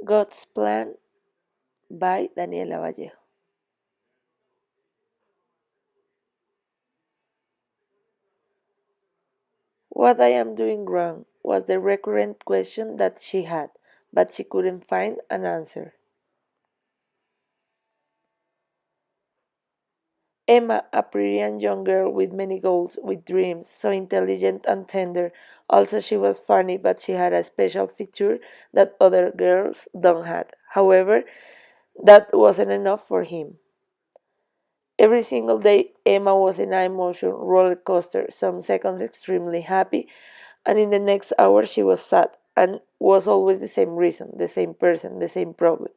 God's Plan by Daniela Vallejo. What I am doing wrong was the recurrent question that she had, but she couldn't find an answer. Emma, a pretty and young girl with many goals, with dreams, so intelligent and tender. Also, she was funny, but she had a special feature that other girls don't have. However, that wasn't enough for him. Every single day, Emma was in an emotion roller coaster, some seconds extremely happy, and in the next hour she was sad, and was always the same reason, the same person, the same problem.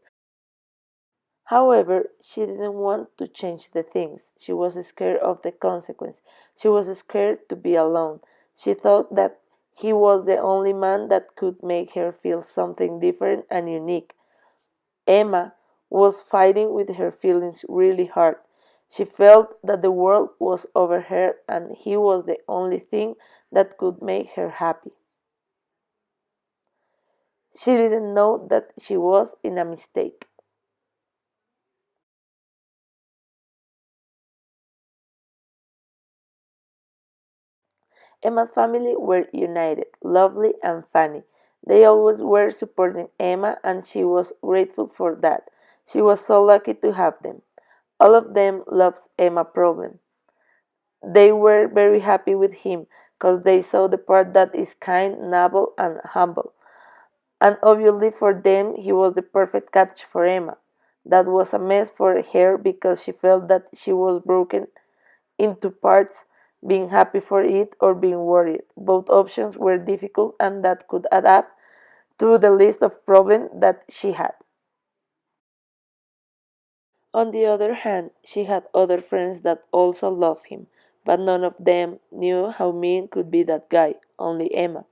However, she didn't want to change the things. She was scared of the consequence. She was scared to be alone. She thought that he was the only man that could make her feel something different and unique. Emma was fighting with her feelings really hard. She felt that the world was over her and he was the only thing that could make her happy. She didn't know that she was in a mistake. Emma's family were united, lovely, and funny. They always were supporting Emma, and she was grateful for that. She was so lucky to have them. All of them loved Emma's problem. They were very happy with him because they saw the part that is kind, noble, and humble. And obviously for them, he was the perfect catch for Emma. That was a mess for her because she felt that she was broken into parts, being happy for it or being worried. Both options were difficult and that could add up to the list of problems that she had. On the other hand, she had other friends that also loved him, but none of them knew how mean could be that guy, only Emma.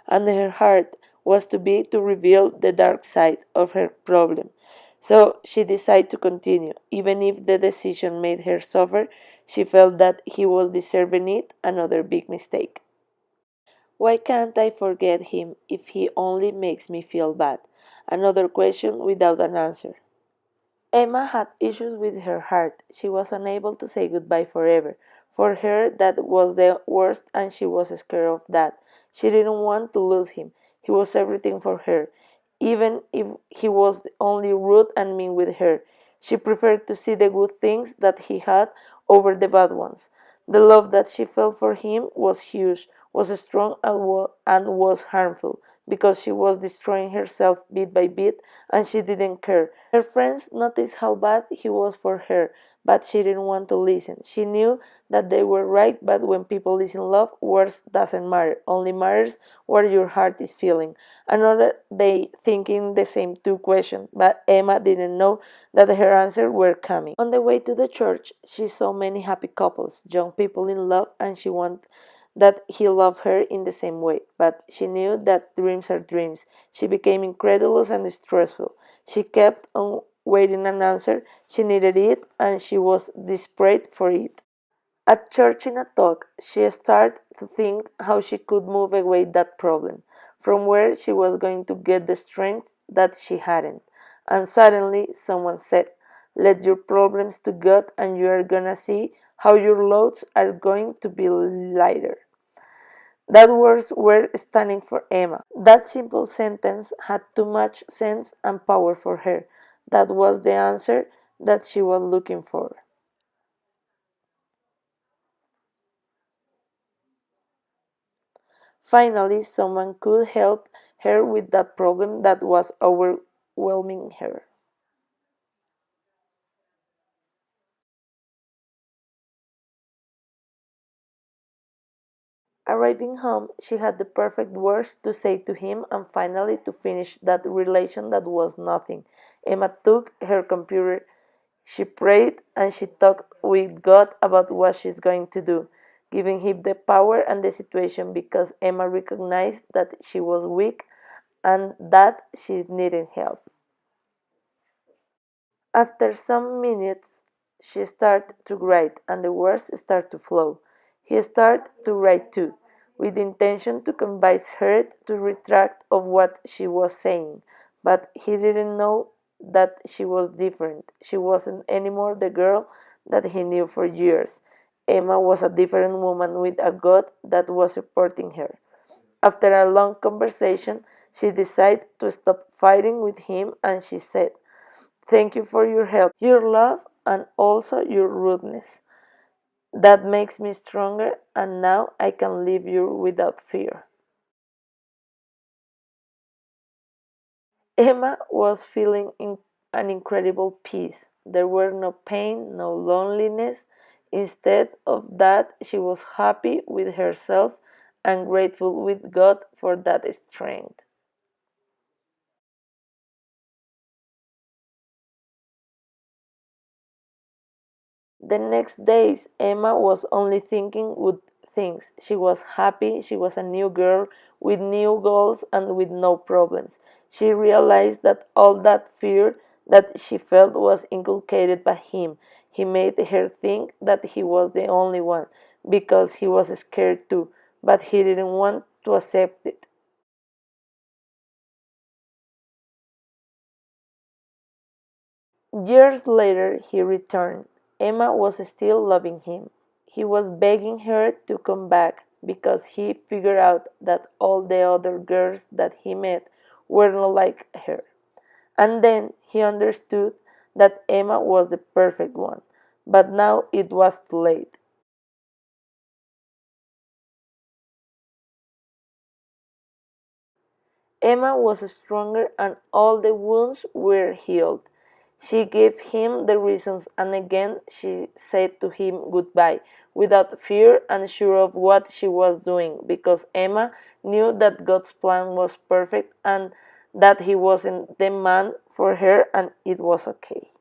And her heart was too big to reveal the dark side of her problem. So she decided to continue. Even if the decision made her suffer, she felt that he was deserving it, another big mistake. Why can't I forget him if he only makes me feel bad? Another question without an answer. Emma had issues with her heart. She was unable to say goodbye forever. For her, that was the worst, and she was scared of that. She didn't want to lose him. He was everything for her, even if he was only rude and mean with her. She preferred to see the good things that he had over the bad ones. The love that she felt for him was huge, was strong, and was harmful, because she was destroying herself bit by bit, and she didn't care. Her friends noticed how bad he was for her, but she didn't want to listen. She knew that they were right, but when people is in love, words doesn't matter. Only matters what your heart is feeling. Another day thinking the same two questions, but Emma didn't know that her answers were coming. On the way to the church, she saw many happy couples, young people in love, and she wanted that he loved her in the same way. But she knew that dreams are dreams. She became incredulous and stressful. She kept on waiting an answer. She needed it, and she was desperate for it. At church in a talk, she started to think how she could move away that problem, from where she was going to get the strength that she hadn't. And suddenly someone said, "Let your problems to God and you are gonna see how your loads are going to be lighter." That words were stunning for Emma. That simple sentence had too much sense and power for her. That was the answer that she was looking for. Finally, someone could help her with that problem that was overwhelming her. Arriving home, she had the perfect words to say to him and finally to finish that relation that was nothing. Emma took her computer, she prayed, and she talked with God about what she's going to do, giving him the power and the situation because Emma recognized that she was weak and that she needed help. After some minutes, she started to write, and the words started to flow. He started to write too, with the intention to convince her to retract of what she was saying. But he didn't know that she was different. She wasn't anymore the girl that he knew for years. Emma was a different woman with a God that was supporting her. After a long conversation, she decided to stop fighting with him and she said, "Thank you for your help, your love, and also your rudeness. That makes me stronger, and now I can leave you without fear." Emma was feeling an incredible peace. There were no pain, no loneliness. Instead of that, she was happy with herself and grateful with God for that strength. The next days, Emma was only thinking good things. She was happy, she was a new girl with new goals and with no problems. She realized that all that fear that she felt was inculcated by him. He made her think that he was the only one because he was scared too, but he didn't want to accept it. Years later he returned. Emma was still loving him. He was begging her to come back because he figured out that all the other girls that he met were not like her. And then he understood that Emma was the perfect one. But now it was too late. Emma was stronger and all the wounds were healed. She gave him the reasons and again she said to him goodbye without fear and sure of what she was doing because Emma knew that God's plan was perfect and that he wasn't the man for her and it was okay.